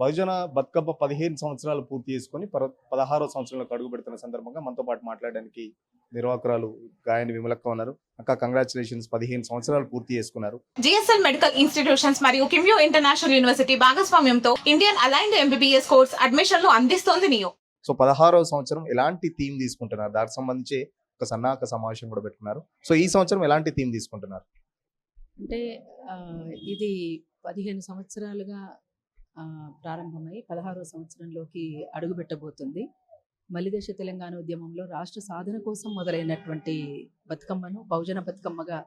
బహుజన బతుకమ్మ 15 సంవత్సరాలు పూర్తి చేసుకొని 16వ సంవత్సరంలోకి అడుగు పెడుతున్న సందర్భంగా మనతో పాటు మాట్లాడడానికి నిర్వాహకురాలు గాయని విమలక్క ఉన్నారు. అక్క, కంగ్రాచులేషన్స్, 15 సంవత్సరాలు పూర్తి చేసుకున్నారు. జిఎస్ఎల్ మెడికల్ ఇన్స్టిట్యూషన్స్ మరియు కిమ్యూ ఇంటర్నేషనల్ యూనివర్సిటీ భాగస్వామ్యంతో ఇండియన్ అలైన్డ్ ఎంబీబీఎస్ కోర్స్ అడ్మిషన్లు అందిస్తోంది నియో. సో 16వ సంవత్సరం ఎలాంటి థీమ్ తీసుకుంటున్నారు? దానికి సంబంధించి ఒక సన్నాహక సమావేశం కూడా పెట్టుకున్నారు. సో ఈ సంవత్సరం ఎలాంటి థీమ్ తీసుకుంటున్నారు? అంటే ఇది 15 సంవత్సరాలుగా ప్రారంభమై 16వ సంవత్సరంలోకి అడుగుపెట్టబోతుంది. మలిదశ తెలంగాణ ఉద్యమంలో రాష్ట్ర సాధన కోసం మొదలైనటువంటి బతుకమ్మను బహుజన బతుకమ్మగా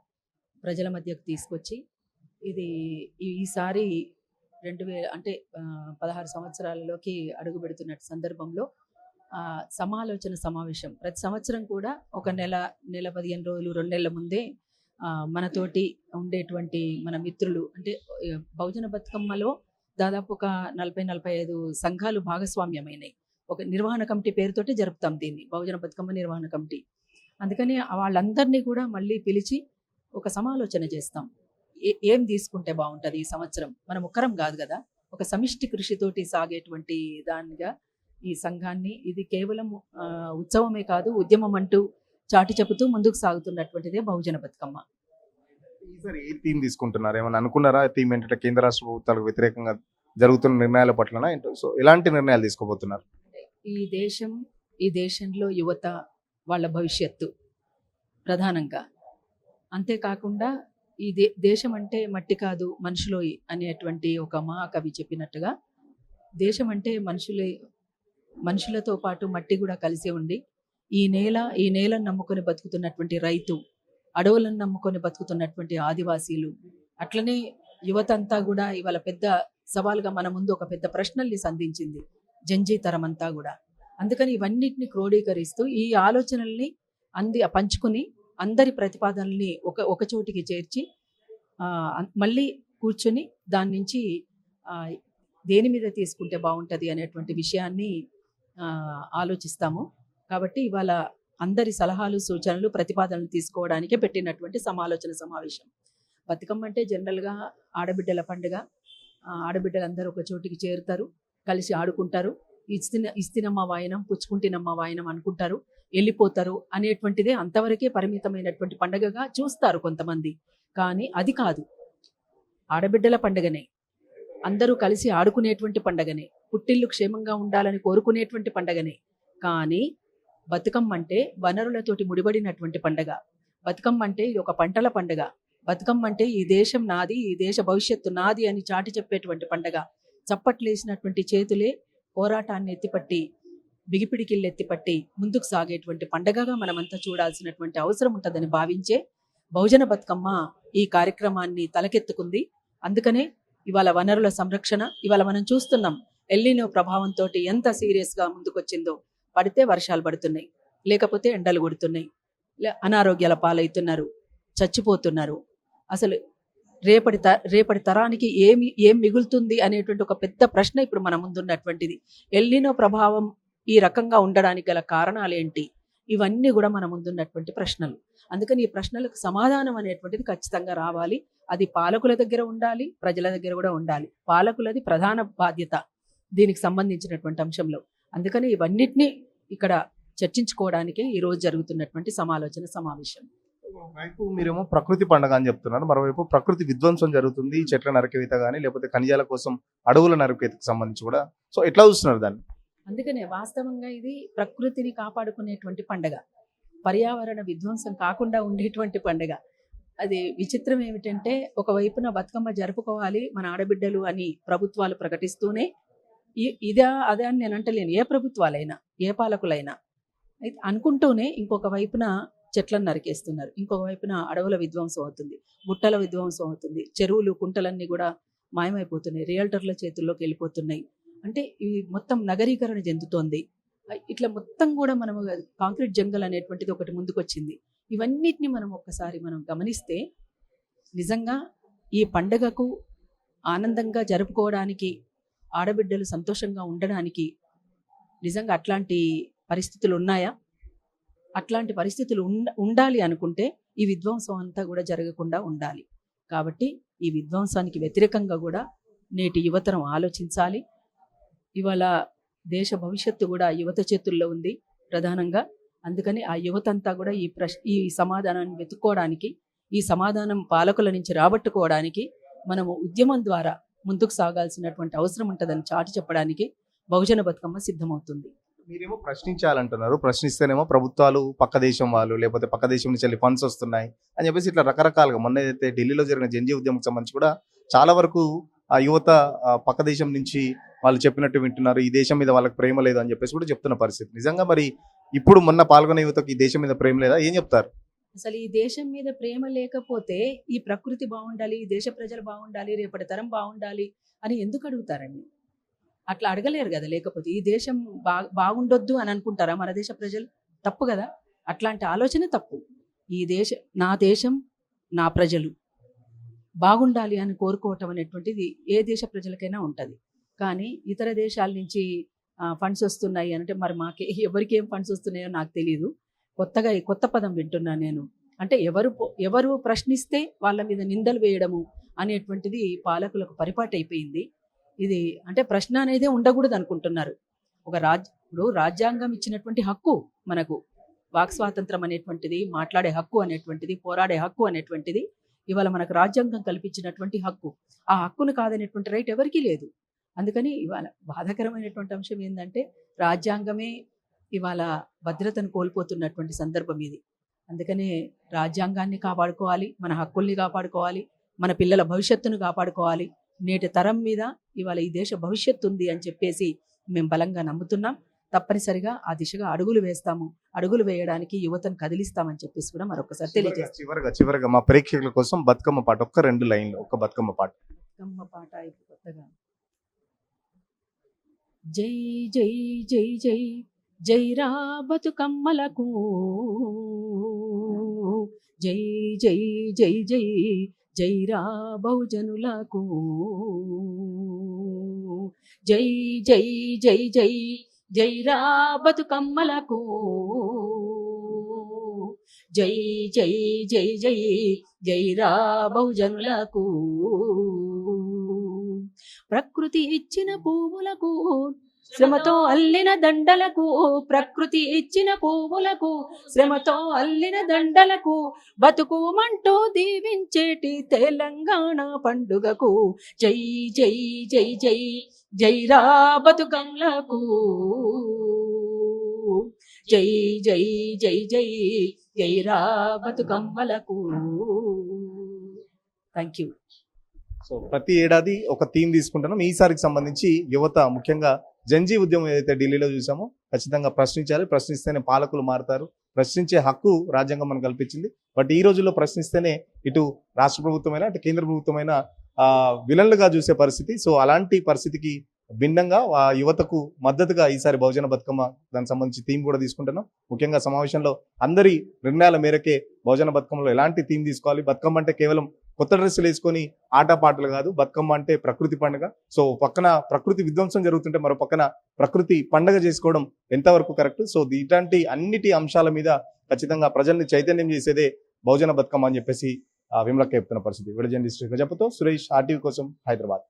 ప్రజల మధ్యకు తీసుకొచ్చి ఇది ఈసారి 16 సంవత్సరాలలోకి అడుగు పెడుతున్న సందర్భంలో సమాలోచన సమావేశం ప్రతి సంవత్సరం కూడా ఒక నెల 15 రోజులు 2 నెలల ముందే మనతోటి ఉండేటువంటి మన మిత్రులు అంటే బహుజన బతుకమ్మలో దాదాపు ఒక 40-45 సంఘాలు భాగస్వామ్యమైనాయి. ఒక నిర్వహణ కమిటీ పేరుతోటి జరుపుతాం దీన్ని, బహుజన బతుకమ్మ నిర్వహణ కమిటీ. అందుకని వాళ్ళందరినీ కూడా మళ్ళీ పిలిచి ఒక సమాలోచన చేస్తాం. ఏం తీసుకుంటే బాగుంటుంది ఈ సంవత్సరం. మనం ఒక్కరం కాదు కదా, ఒక సమిష్టి కృషితోటి సాగేటువంటి దానిగా ఈ సంఘాన్ని, ఇది కేవలం ఉత్సవమే కాదు ఉద్యమం అంటూ చాటి చెబుతూ ముందుకు సాగుతున్నటువంటిదే బహుజన బతుకమ్మ. ఈసారి ఏ థీమ్ తీసుకుంటున్నారు? ఏమన్నా అనుకున్నారా? థీమ్ ఏంటంటే కేంద్ర రాష్ట్ర ప్రభుత్వాలకు వ్యతిరేకంగా జరుగుతున్న నిర్ణయాల పట్లనా ఏంటో, సో ఎలాంటి నిర్ణయాలు తీసుకోబోతున్నారు? ఈ దేశంలో యువత వాళ్ళ భవిష్యత్తు ప్రధానంగా, అంతేకాకుండా ఈ దేశం అంటే మట్టి కాదు మనుషులోయి అనేటువంటి ఒక మహాకవి చెప్పినట్టుగా, దేశం అంటే మనుషులతో పాటు మట్టి కూడా కలిసి ఉండి ఈ నేలను నమ్ముకొని బతుకుతున్నటువంటి రైతు, అడవులను నమ్ముకొని బతుకుతున్నటువంటి ఆదివాసీలు, అట్లనే యువత అంతా కూడా ఇవాళ పెద్ద సవాల్గా మన ముందు ఒక పెద్ద ప్రశ్నల్ని సంధించింది జంజీ తరం అంతా కూడా. అందుకని ఇవన్నిటిని క్రోడీకరిస్తూ ఈ ఆలోచనల్ని పంచుకుని అందరి ప్రతిపాదనల్ని ఒక చోటికి చేర్చి మళ్ళీ కూర్చొని దాని నుంచి దేని మీద తీసుకుంటే బాగుంటుంది అనేటువంటి విషయాన్ని ఆలోచిస్తాము. కాబట్టి ఇవాళ అందరి సలహాలు, సూచనలు, ప్రతిపాదనలు తీసుకోవడానికే పెట్టినటువంటి సమాలోచన సమావేశం. బతుకమ్మ అంటే జనరల్గా ఆడబిడ్డల పండుగ. ఆడబిడ్డలందరూ ఒక చోటికి చేరుతారు, కలిసి ఆడుకుంటారు, ఇస్తినమ్మ వాయనం, పుచ్చుకుంటినమ్మ వాయనం అనుకుంటారు, వెళ్ళిపోతారు అనేటువంటిదే అంతవరకే పరిమితమైనటువంటి పండుగగా చూస్తారు కొంతమంది. కానీ అది కాదు, ఆడబిడ్డల పండుగనే, అందరూ కలిసి ఆడుకునేటువంటి పండుగనే, పుట్టిల్లు క్షేమంగా ఉండాలని కోరుకునేటువంటి పండుగనే. కానీ బతుకమ్మ అంటే వనరులతోటి ముడిపడినటువంటి పండుగ. బతుకమ్మ అంటే ఇది ఒక పంటల పండుగ. బతుకమ్మ అంటే ఈ దేశం నాది, ఈ దేశ భవిష్యత్తు నాది అని చాటి చెప్పేటువంటి పండుగ. చప్పట్లేసినటువంటి చేతులే పోరాటాన్ని ఎత్తిపట్టి, బిగిపిడికిళ్ళు ఎత్తిపట్టి ముందుకు సాగేటువంటి పండుగగా మనమంతా చూడాల్సినటువంటి అవసరం ఉంటుందని భావించే బహుజన బతుకమ్మ ఈ కార్యక్రమాన్ని తలకెత్తుకుంది. అందుకనే ఇవాళ వనరుల సంరక్షణ, ఇవాళ మనం చూస్తున్నాం ఎల్నినో ప్రభావంతో ఎంత సీరియస్గా ముందుకొచ్చిందో. పడితే వర్షాలు పడుతున్నాయి, లేకపోతే ఎండలు కొడుతున్నాయి, అనారోగ్యాల పాలవుతున్నారు, చచ్చిపోతున్నారు. అసలు రేపటి తరానికి ఏం మిగులుతుంది అనేటువంటి ఒక పెద్ద ప్రశ్న ఇప్పుడు మన ముందున్నటువంటిది. ఎల్నినో ప్రభావం ఈ రకంగా ఉండడానికి గల కారణాలు ఏంటి? ఇవన్నీ కూడా మన ముందున్నటువంటి ప్రశ్నలు. అందుకని ఈ ప్రశ్నలకు సమాధానం అనేటువంటిది ఖచ్చితంగా రావాలి. అది పాలకుల దగ్గర ఉండాలి, ప్రజల దగ్గర కూడా ఉండాలి. పాలకులది ప్రధాన బాధ్యత దీనికి సంబంధించినటువంటి అంశంలో. అందుకని ఇవన్నిటినీ ఇక్కడ చర్చించుకోవడానికే ఈరోజు జరుగుతున్నటువంటి సమాలోచన సమావేశం. వైపు మీరేమో ప్రకృతి పండుగ అని చెప్తున్నారు, మరోవైపు ప్రకృతి విధ్వంసం జరుగుతుంది, చెట్ల నరకవేత కానీ లేకపోతే ఖనిజాల కోసం అడవుల నరకవేతకు సంబంధించి కూడా. సో ఎట్లా చూస్తున్నారు దాన్ని? అందుకనే వాస్తవంగా ఇది ప్రకృతిని కాపాడుకునేటువంటి పండుగ, పర్యావరణ విధ్వంసం కాకుండా ఉండేటువంటి పండుగ. అది విచిత్రం ఏమిటంటే, ఒకవైపున బతుకమ్మ జరుపుకోవాలి మన ఆడబిడ్డలు అని ప్రభుత్వాలు ప్రకటిస్తూనే, అదే అని నేను అంటలేను, ఏ ప్రభుత్వాలైనా ఏ పాలకులైనా అనుకుంటూనే ఇంకొక వైపున చెట్లను నరికేస్తున్నారు, ఇంకొక వైపున అడవుల విధ్వంసం అవుతుంది, గుట్టల విధ్వంసం అవుతుంది, చెరువులు కుంటలన్నీ కూడా మాయమైపోతున్నాయి, రియల్టర్ల చేతుల్లోకి వెళ్ళిపోతున్నాయి. అంటే ఇవి మొత్తం నగరీకరణ చెందుతోంది. ఇట్లా మొత్తం కూడా మనము కాంక్రీట్ జంగల్ అనేటువంటిది ఒకటి ముందుకొచ్చింది. ఇవన్నిటిని ఒక్కసారి మనం గమనిస్తే నిజంగా ఈ పండగకు ఆనందంగా జరుపుకోవడానికి, ఆడబిడ్డలు సంతోషంగా ఉండడానికి నిజంగా అట్లాంటి పరిస్థితులు ఉన్నాయా? అట్లాంటి పరిస్థితులు ఉండాలి అనుకుంటే ఈ విధ్వంసం అంతా కూడా జరగకుండా ఉండాలి. కాబట్టి ఈ విధ్వంసానికి వ్యతిరేకంగా కూడా నేటి యువతరం ఆలోచించాలి. ఇవాళ దేశ భవిష్యత్తు కూడా యువత చేతుల్లో ఉంది ప్రధానంగా. అందుకని ఆ యువత అంతా కూడా ఈ సమాధానాన్ని వెతుక్కోవడానికి, ఈ సమాధానం పాలకుల నుంచి రాబట్టుకోవడానికి మనము ఉద్యమం ద్వారా ముందుకు సాగాల్సినటువంటి అవసరం ఉంటుందని చాటి చెప్పడానికి బహుజన బతుకమ్మ సిద్ధమవుతుంది. మీరేమో ప్రశ్నించాలంటున్నారు, ప్రశ్నిస్తేనేమో ప్రభుత్వాలు పక్క దేశం వాళ్ళు లేకపోతే పక్క దేశం నుంచి వెళ్ళి ఫండ్స్ వస్తున్నాయి అని చెప్పేసి ఇట్లా రకరకాలుగా మొన్న ఏదైతే ఢిల్లీలో జరిగిన జంజీ ఉద్యమం సంబంధించి కూడా చాలా వరకు ఆ యువత పక్క దేశం నుంచి వాళ్ళు చెప్పినట్టు వింటున్నారు, ఈ దేశం మీద వాళ్ళకి ప్రేమ లేదు అని చెప్పేసి కూడా చెప్తున్న పరిస్థితి. నిజంగా మరి ఇప్పుడు మొన్న పాల్గొనే యువతకు ఈ దేశం మీద ప్రేమ లేదా, ఏం చెప్తారు? అసలు ఈ దేశం మీద ప్రేమ లేకపోతే ఈ ప్రకృతి బాగుండాలి, ఈ దేశ ప్రజలు బాగుండాలి, రేపటి తరం బాగుండాలి అని ఎందుకు అడుగుతారండి? అట్లా అడగలేరు కదా. లేకపోతే ఈ దేశం బాగుండొద్దు అని అనుకుంటారా మన దేశ ప్రజలు? తప్పు కదా. అట్లాంటి ఆలోచన తప్పు. నా దేశం నా ప్రజలు బాగుండాలి అని కోరుకోవటం అనేటువంటిది ఏ దేశ ప్రజలకైనా ఉంటుంది. కానీ ఇతర దేశాల నుంచి ఫండ్స్ వస్తున్నాయి అంటే మరి ఎవరికి ఏం ఫండ్స్ వస్తున్నాయో నాకు తెలియదు. కొత్తగా ఈ కొత్త పదం వింటున్నాను నేను. అంటే ఎవరు ప్రశ్నిస్తే వాళ్ళ మీద నిందలు వేయడము అనేటువంటిది పాలకులకు పరిపాటి అయిపోయింది. ఇది అంటే ప్రశ్న అనేదే ఉండకూడదు అనుకుంటున్నారు. ఇప్పుడు రాజ్యాంగం ఇచ్చినటువంటి హక్కు మనకు, వాక్ స్వాతంత్రం అనేటువంటిది, మాట్లాడే హక్కు అనేటువంటిది, పోరాడే హక్కు అనేటువంటిది ఇవాళ మనకు రాజ్యాంగం కల్పించినటువంటి హక్కు. ఆ హక్కును కాదనేటువంటి రైట్ ఎవరికీ లేదు. అందుకని ఇవాళ బాధాకరమైనటువంటి అంశం ఏంటంటే రాజ్యాంగమే ఇవాళ భద్రతను కోల్పోతున్నటువంటి సందర్భం ఇది. అందుకనే రాజ్యాంగాన్ని కాపాడుకోవాలి, మన హక్కుల్ని కాపాడుకోవాలి, మన పిల్లల భవిష్యత్తును కాపాడుకోవాలి. నేటి తరం మీద ఇవాళ ఈ దేశ భవిష్యత్తు ఉంది అని చెప్పేసి మేము బలంగా నమ్ముతున్నాం. తప్పనిసరిగా ఆ దిశగా అడుగులు వేస్తాము, అడుగులు వేయడానికి యువతను కదిలిస్తామని చెప్పేసి కూడా మరొకసారి తెలియజేస్తాం. చివరగా మా ప్రేక్షకుల కోసం బతుకమ్మ పాట ఒక్క 2 లైన్లు, ఒక బతుకమ్మ పాట. బతుకమ్మ పాట ఇప్పుడు కొత్తగా జై జై జై జై జై రా బతుకమ్మలకు, జై జై జై జై జై రా బహుజనులకు, జై జై జై జై జై రా బతుకమ్మలకు, జై జై జై జై జై రా బహుజనులకు. ప్రకృతి ఇచ్చిన పువ్వులకు, శ్రమతో అల్లిన దండలకు, ప్రకృతి ఇచ్చిన పువ్వులకు, శ్రమతో అల్లిన దండలకు, బతుకుమంటూ దీవించేటి తెలంగాణ పండుగకు, జై జై జై జై జై రా బతుకమ్మలకు, జై జై జై జై జై రా బతుకమ్మలకు. Thank you. సో ప్రతి ఏడాది ఒక థీమ్ తీసుకుంటున్నాం. ఈసారికి సంబంధించి యువత ముఖ్యంగా జంజీ ఉద్యమం ఏదైతే ఢిల్లీలో చూసామో ఖచ్చితంగా ప్రశ్నించాలి, ప్రశ్నిస్తేనే పాలకులు మారుతారు, ప్రశ్నించే హక్కు రాజ్యాంగం మనకు కల్పించింది. బట్ ఈ రోజుల్లో ప్రశ్నిస్తేనే ఇటు రాష్ట్ర ప్రభుత్వమైనా అటు కేంద్ర ప్రభుత్వమైనా విలన్లుగా చూసే పరిస్థితి. సో అలాంటి పరిస్థితికి భిన్నంగా ఆ యువతకు మద్దతుగా ఈసారి బహుజన బతుకమ్మ దానికి సంబంధించి థీమ్ కూడా తీసుకుంటున్నాం. ముఖ్యంగా సమావేశంలో అందరి నిర్ణయాల మేరకే బహుజన బతుకమ్మలో ఎలాంటి థీమ్ తీసుకోవాలి, బతుకమ్మ అంటే కేవలం కొత్త డ్రెస్సులు వేసుకొని ఆటపాటలు కాదు, బతుకమ్మ అంటే ప్రకృతి పండుగ. సో పక్కన ప్రకృతి విధ్వంసం జరుగుతుంటే మరో పక్కన ప్రకృతి పండుగ చేసుకోవడం ఎంతవరకు కరెక్ట్? సో ఇట్లాంటి అన్నిటి అంశాల మీద ఖచ్చితంగా ప్రజల్ని చైతన్యం చేసేదే బహుజన బతుకమ్మ అని చెప్పేసి విమలక్క చెప్తున్న పరిస్థితి. విడజన్ డిస్ట్రిక్ట్ గజపతో సురేష్, RTV కోసం, హైదరాబాద్.